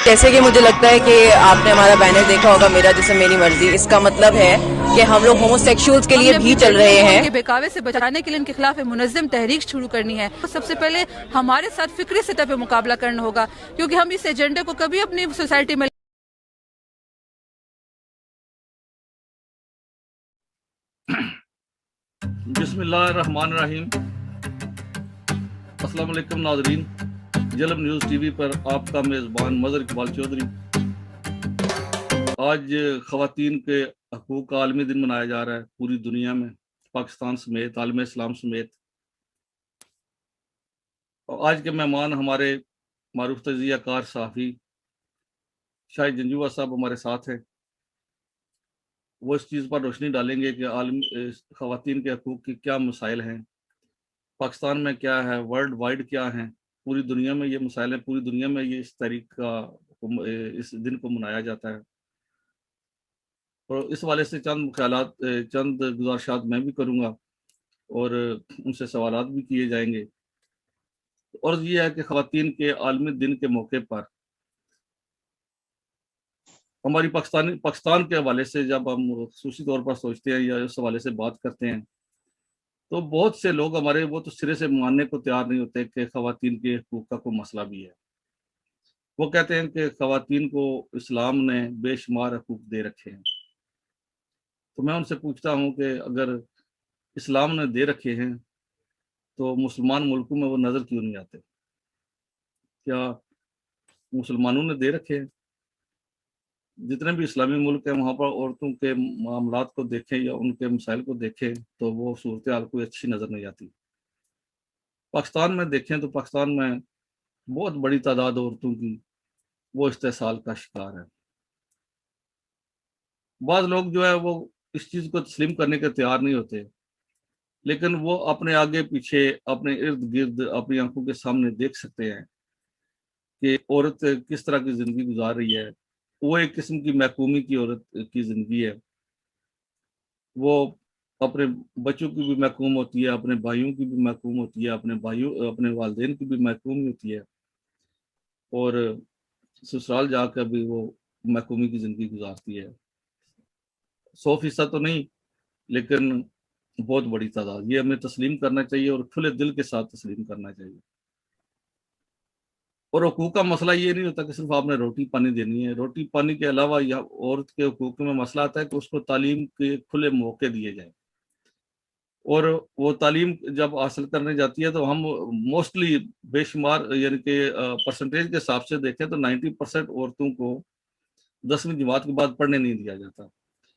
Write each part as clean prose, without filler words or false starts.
جیسے کہ مجھے لگتا ہے کہ آپ نے ہمارا بینر دیکھا ہوگا میرا جسم میری مرضی، اس کا مطلب ہے کہ ہم لوگ ہومو سیکشولز کے لیے بھی چل رہے ہیں. کے بہکاوے سے بچانے کے لیے ان کے خلاف منظم تحریک شروع کرنی ہے. سب سے پہلے ہمارے ساتھ فکری سطح پہ مقابلہ کرنا ہوگا، کیونکہ ہم اس ایجنڈے کو کبھی اپنی سوسائٹی میں بسم اللہ الرحمن الرحیم. السلام علیکم ناظرین، جلب نیوز ٹی وی پر آپ کا میزبان مظہر اقبال چودھری. آج خواتین کے حقوق کا عالمی دن منایا جا رہا ہے پوری دنیا میں، پاکستان سمیت، عالم اسلام سمیت. آج کے مہمان ہمارے معروف تجزیہ کار صحافی شاہد جنجوعہ صاحب ہمارے ساتھ ہیں. وہ اس چیز پر روشنی ڈالیں گے کہ عالم خواتین کے حقوق کی کیا مسائل ہیں، پاکستان میں کیا ہے، ورلڈ وائڈ کیا ہیں، پوری دنیا میں یہ مسائل ہیں، پوری دنیا میں یہ اس تاریخ کا اس دن کو منایا جاتا ہے. اور اس حوالے سے چند خیالات، چند گزارشات میں بھی کروں گا اور ان سے سوالات بھی کیے جائیں گے. اور یہ ہے کہ خواتین کے عالمی دن کے موقع پر ہماری پاکستان کے حوالے سے جب ہم خصوصی طور پر سوچتے ہیں یا اس حوالے سے بات کرتے ہیں تو بہت سے لوگ ہمارے وہ تو سرے سے ماننے کو تیار نہیں ہوتے کہ خواتین کے حقوق کا کوئی مسئلہ بھی ہے. وہ کہتے ہیں کہ خواتین کو اسلام نے بے شمار حقوق دے رکھے ہیں. تو میں ان سے پوچھتا ہوں کہ اگر اسلام نے دے رکھے ہیں تو مسلمان ملکوں میں وہ نظر کیوں نہیں آتے؟ کیا مسلمانوں نے دے رکھے ہیں؟ جتنے بھی اسلامی ملک ہیں وہاں پر عورتوں کے معاملات کو دیکھیں یا ان کے مسائل کو دیکھیں تو وہ صورتحال کوئی اچھی نظر نہیں آتی. پاکستان میں دیکھیں تو پاکستان میں بہت بڑی تعداد عورتوں کی وہ استحصال کا شکار ہے. بعض لوگ جو ہے وہ اس چیز کو تسلیم کرنے کے تیار نہیں ہوتے، لیکن وہ اپنے آگے پیچھے، اپنے ارد گرد، اپنی آنکھوں کے سامنے دیکھ سکتے ہیں کہ عورت کس طرح کی زندگی گزار رہی ہے. وہ ایک قسم کی محکومی کی عورت کی زندگی ہے. وہ اپنے بچوں کی بھی محکوم ہوتی ہے، اپنے بھائیوں کی بھی محکوم ہوتی ہے، اپنے والدین کی بھی محکوم ہوتی ہے، اور سسرال جا کر بھی وہ محکومی کی زندگی گزارتی ہے. 100% تو نہیں لیکن بہت بڑی تعداد. یہ ہمیں تسلیم کرنا چاہیے اور کھلے دل کے ساتھ تسلیم کرنا چاہیے. اور حقوق کا مسئلہ یہ نہیں ہوتا کہ صرف آپ نے روٹی پانی دینی ہے. روٹی پانی کے علاوہ عورت کے حقوق میں مسئلہ آتا ہے کہ اس کو تعلیم کے کھلے موقع دیے جائیں. اور وہ تعلیم جب حاصل کرنے جاتی ہے تو ہم موسٹلی بے شمار یعنی کہ پرسنٹیج کے حساب سے دیکھیں تو 90% عورتوں کو 10ویں جماعت کے بعد پڑھنے نہیں دیا جاتا.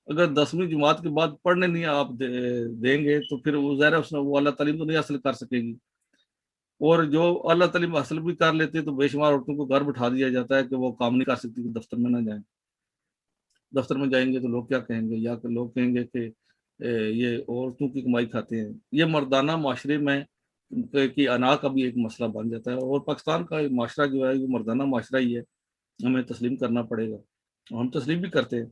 اگر 10ویں جماعت کے بعد پڑھنے نہیں آپ دیں گے تو پھر وہ ظاہر ہے وہ اعلیٰ تعلیم تو نہیں حاصل کر سکے گی. اور جو اعلیٰ تعلیم حاصل بھی کر لیتے ہیں تو بے شمار عورتوں کو گھر بٹھا دیا جاتا ہے کہ وہ کام نہیں کر سکتی، کہ دفتر میں نہ جائیں. دفتر میں جائیں گے تو لوگ کیا کہیں گے، یا کہ لوگ کہیں گے کہ یہ عورتوں کی کمائی کھاتے ہیں. یہ مردانہ معاشرے میں کی انا کا بھی ایک مسئلہ بن جاتا ہے. اور پاکستان کا معاشرہ جو ہے وہ مردانہ معاشرہ ہی ہے، ہمیں تسلیم کرنا پڑے گا. ہم تسلیم بھی کرتے ہیں.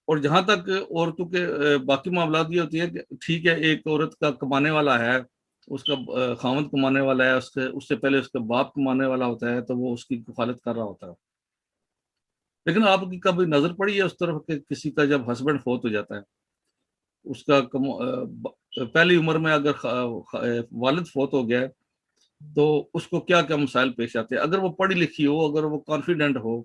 اور جہاں تک عورتوں کے باقی معاملات یہ ہوتی ہے کہ ٹھیک ہے ایک عورت کا کمانے والا ہے، اس کا خاوند کمانے والا ہے، اس سے پہلے اس کا باپ کمانے والا ہوتا ہے تو وہ اس کی کفالت کر رہا ہوتا ہے. لیکن آپ کی کبھی نظر پڑی ہے اس طرف کہ کسی کا جب ہسبینڈ فوت ہو جاتا ہے، اس کا پہلی عمر میں اگر والد فوت ہو گیا تو اس کو کیا کیا مسائل پیش آتے ہیں؟ اگر وہ پڑھی لکھی ہو، اگر وہ کانفیڈنٹ ہو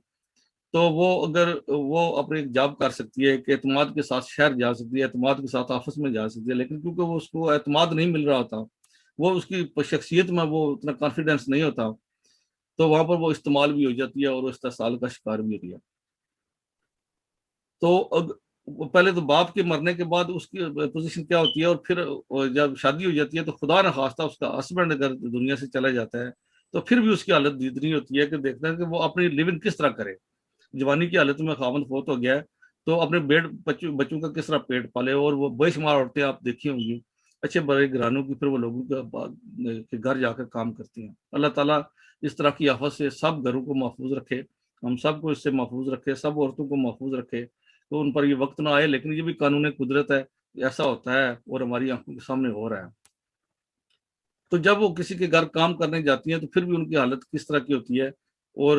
تو اگر وہ اپنی جاب کر سکتی ہے کہ اعتماد کے ساتھ شہر جا سکتی ہے، اعتماد کے ساتھ آفس میں جا سکتی ہے. لیکن کیونکہ وہ اس کو اعتماد نہیں مل رہا ہوتا، وہ اس کی شخصیت میں وہ اتنا کانفیڈنس نہیں ہوتا، تو وہاں پر وہ استعمال بھی ہو جاتی ہے اور استحصال کا شکار بھی ہوتی ہے. تو پہلے تو باپ کے مرنے کے بعد اس کی پوزیشن کیا ہوتی ہے، اور پھر جب شادی ہو جاتی ہے تو خدا نخواستہ اس کا ہسبینڈ اگر دنیا سے چلا جاتا ہے تو پھر بھی اس کی حالت اتنی ہوتی ہے کہ دیکھتے ہیں کہ وہ اپنی لیونگ کس طرح کرے. جوانی کی حالت میں خاوند فوت ہو گیا ہے تو اپنے بچوں کا کس طرح پیٹ پالے. اور وہ بے شمار عورتیں آپ دیکھی ہوں گی اچھے بڑے گھرانوں کی، پھر وہ لوگوں کے گھر جا کر کام کرتی ہیں. اللہ تعالیٰ اس طرح کی آفت سے سب گھروں کو محفوظ رکھے، ہم سب کو اس سے محفوظ رکھے، سب عورتوں کو محفوظ رکھے تو ان پر یہ وقت نہ آئے. لیکن یہ بھی قانون قدرت ہے، ایسا ہوتا ہے اور ہماری آنکھوں کے سامنے ہو رہا ہے. تو جب وہ کسی کے گھر کام کرنے جاتی ہیں تو پھر بھی ان کی حالت کس طرح کی ہوتی ہے. اور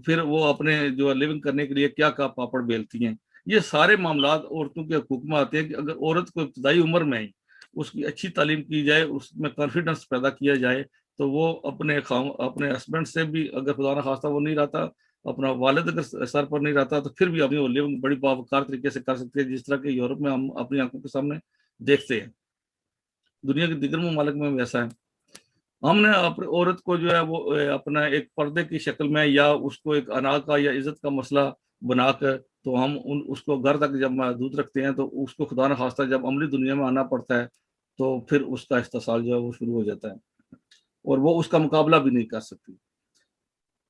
پھر وہ اپنے جو لیونگ کرنے کے لیے کیا پاپڑ بیلتی ہیں. یہ سارے معاملات عورتوں کے حقوق میں آتے ہیں کہ اگر عورت کو ابتدائی عمر میں ہی اس کی اچھی تعلیم کی جائے, اس میں کانفیڈنس پیدا کیا جائے, تو وہ اپنے ہسبینڈ سے بھی, اگر خدا نخواستہ وہ نہیں رہتا, اپنا والد اگر سر پر نہیں رہتا, تو پھر بھی اپنی لیونگ بڑی باوقار طریقے سے کر سکتے ہیں, جس طرح کہ یورپ میں ہم اپنی آنکھوں کے سامنے دیکھتے ہیں. دنیا کے دیگر ممالک میں بھی ایسا ہے. ہم نے اپنی عورت کو جو ہے وہ اپنا ایک پردے کی شکل میں یا اس کو ایک انا کا یا عزت کا مسئلہ بنا کر, تو ہم اس کو گھر تک جب محدود رکھتے ہیں, تو اس کو خدا نخواستہ جب عملی دنیا میں آنا پڑتا ہے تو پھر اس کا استحصال جو ہے وہ شروع ہو جاتا ہے, اور وہ اس کا مقابلہ بھی نہیں کر سکتی.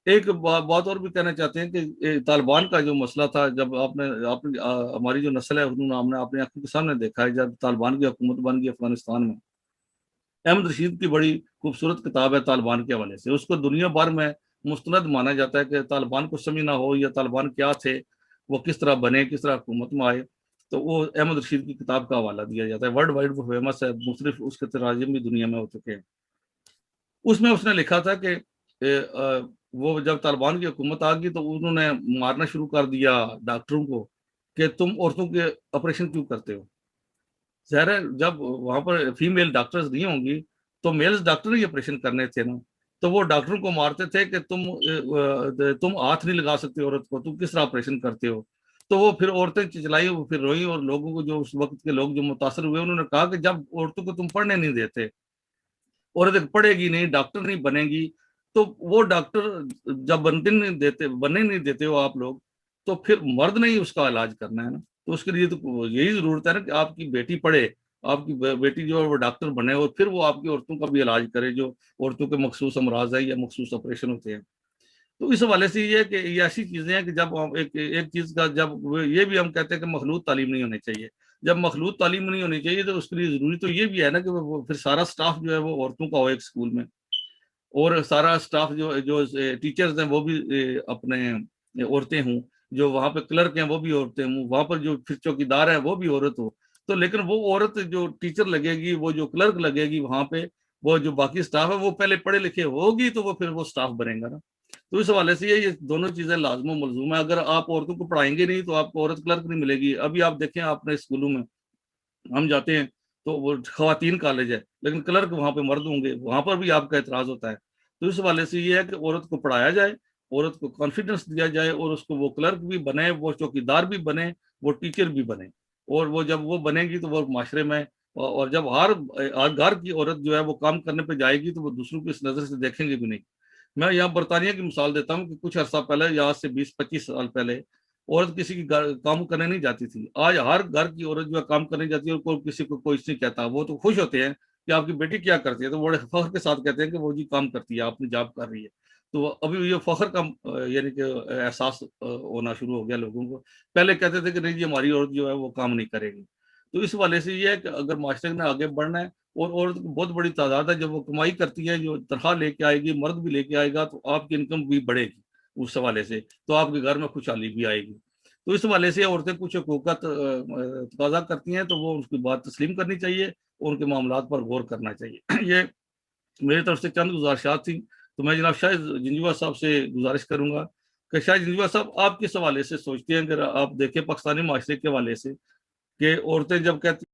ایک بات اور بھی کہنا چاہتے ہیں کہ طالبان کا جو مسئلہ تھا, جب ہماری جو نسل ہے ہم نے اپنی آنکھوں کے سامنے دیکھا ہے, جب طالبان کی حکومت بن گئی افغانستان میں. احمد رشید کی بڑی خوبصورت کتاب ہے طالبان کے حوالے سے, اس کو دنیا بھر میں مستند مانا جاتا ہے کہ طالبان کو سمجھنا ہو یا طالبان کیا تھے, وہ کس طرح بنے, کس طرح حکومت میں آئے, تو وہ احمد رشید کی کتاب کا حوالہ دیا جاتا ہے. ورلڈ وائڈ وہ فیمس ہے, مختلف اس کے تراجم بھی دنیا میں ہو چکے ہیں. اس میں اس نے لکھا تھا کہ وہ جب طالبان کی حکومت آ گئی تو انہوں نے مارنا شروع کر دیا ڈاکٹروں کو کہ تم عورتوں کے آپریشن کیوں کرتے ہو. ظاہر ہے جب وہاں پر فیمیل ڈاکٹرز نہیں ہوں گی تو میلز ڈاکٹر ہی آپریشن کرنے تھے نا, تو وہ ڈاکٹروں کو مارتے تھے کہ تم ہاتھ نہیں لگا سکتے عورت کو, تم کس طرح آپریشن کرتے ہو. تو وہ پھر عورتیں چچلائی, وہ پھر روئی, اور لوگوں کو جو اس وقت کے لوگ جو متاثر ہوئے انہوں نے کہا کہ جب عورتوں کو تم پڑھنے نہیں دیتے, عورت پڑھے گی نہیں, ڈاکٹر نہیں بنے گی, تو وہ ڈاکٹر جب بننے نہیں دیتے ہو آپ لوگ, تو پھر مرد نے ہی اس کا علاج کرنا ہے نا. تو اس کے لیے تو یہی ضرورت ہے نا کہ آپ کی بیٹی پڑھے, آپ کی بیٹی جو ہے وہ ڈاکٹر بنے, اور پھر وہ آپ کی عورتوں کا بھی علاج کرے جو عورتوں کے مخصوص امراض ہیں یا مخصوص آپریشن ہوتے ہیں. تو اس حوالے سے یہ ہے کہ یہ ایسی چیزیں ہیں کہ جب ایک چیز کا, جب یہ بھی ہم کہتے ہیں کہ مخلوط تعلیم نہیں ہونی چاہیے. جب مخلوط تعلیم نہیں ہونی چاہیے تو اس کے لیے ضروری تو یہ بھی ہے نا کہ پھر سارا سٹاف جو ہے وہ عورتوں کا ہو ایک اسکول میں, اور سارا سٹاف جو ٹیچرز ہیں وہ بھی اپنے عورتیں ہوں, جو وہاں پہ کلرک ہیں وہ بھی عورتیں ہوں, وہاں پر جو پھر چوکیدار ہے وہ بھی عورت ہو. تو لیکن وہ عورت جو ٹیچر لگے گی, وہ جو کلرک لگے گی وہاں پہ, وہ جو باقی سٹاف ہے وہ پہلے پڑھے لکھے ہوگی, تو وہ پھر وہ سٹاف بنے گا نا. تو اس حوالے سے یہ دونوں چیزیں لازم و ملزوم ہے. اگر آپ عورتوں کو پڑھائیں گے نہیں تو آپ کو عورت کلرک نہیں ملے گی. ابھی آپ دیکھیں اپنے اسکولوں میں ہم جاتے ہیں تو وہ خواتین کالج ہے لیکن کلرک وہاں پہ مرد ہوں گے, وہاں پر بھی آپ کا اعتراض ہوتا ہے. تو اس حوالے سے یہ ہے کہ عورت کو پڑھایا جائے, عورت کو کانفیڈنس دیا جائے, اور اس کو وہ کلرک بھی بنے, وہ چوکیدار بھی بنے, وہ ٹیچر بھی بنے. اور وہ جب وہ بنے گی تو وہ معاشرے میں, اور جب ہر گھر کی عورت جو ہے وہ کام کرنے پہ جائے گی تو وہ دوسروں کو اس نظر سے دیکھیں گے بھی نہیں. میں یہاں برطانیہ کی مثال دیتا ہوں کہ کچھ عرصہ پہلے, یا سے 20-25 سال پہلے, عورت کسی کی کام کرنے نہیں جاتی تھی. آج ہر گھر کی عورت جو ہے کام کرنے جاتی ہے, اور کسی کو کوئی نہیں کہتا. وہ تو خوش ہوتے ہیں کہ آپ کی بیٹی کیا کرتی ہے, تو بڑے فخر کے ساتھ کہتے ہیں کہ وہ جی کام کرتی ہے, آپ نے جاب کر رہی ہے. تو ابھی یہ فخر کا یعنی کہ احساس ہونا شروع ہو گیا لوگوں کو. پہلے کہتے تھے کہ نہیں جی ہماری عورت جو ہے وہ کام نہیں کرے گی. تو اس والے سے یہ ہے کہ اگر معاشرے نے آگے بڑھنا ہے, اور عورت کو بہت بڑی تعداد ہے, جب وہ کمائی کرتی ہے, جو تنخواہ لے کے آئے گی, مرد بھی لے کے آئے گا, تو آپ کی انکم بھی بڑھے گی اس حوالے سے, تو آپ کے گھر میں خوشحالی بھی آئے گی. تو اس حوالے سے عورتیں کچھ حقوق کا تقاضا کرتی ہیں تو وہ اس کی بات تسلیم کرنی چاہیے, اور ان کے معاملات پر غور کرنا چاہیے. یہ میری طرف سے چند گزارشات تھیں. تو میں جناب شاہد جنجوعہ صاحب سے گزارش کروں گا کہ شاہد جنجوعہ صاحب آپ کس حوالے سے سوچتے ہیں, اگر آپ دیکھیں پاکستانی معاشرے کے حوالے سے, کہ عورتیں جب کہتی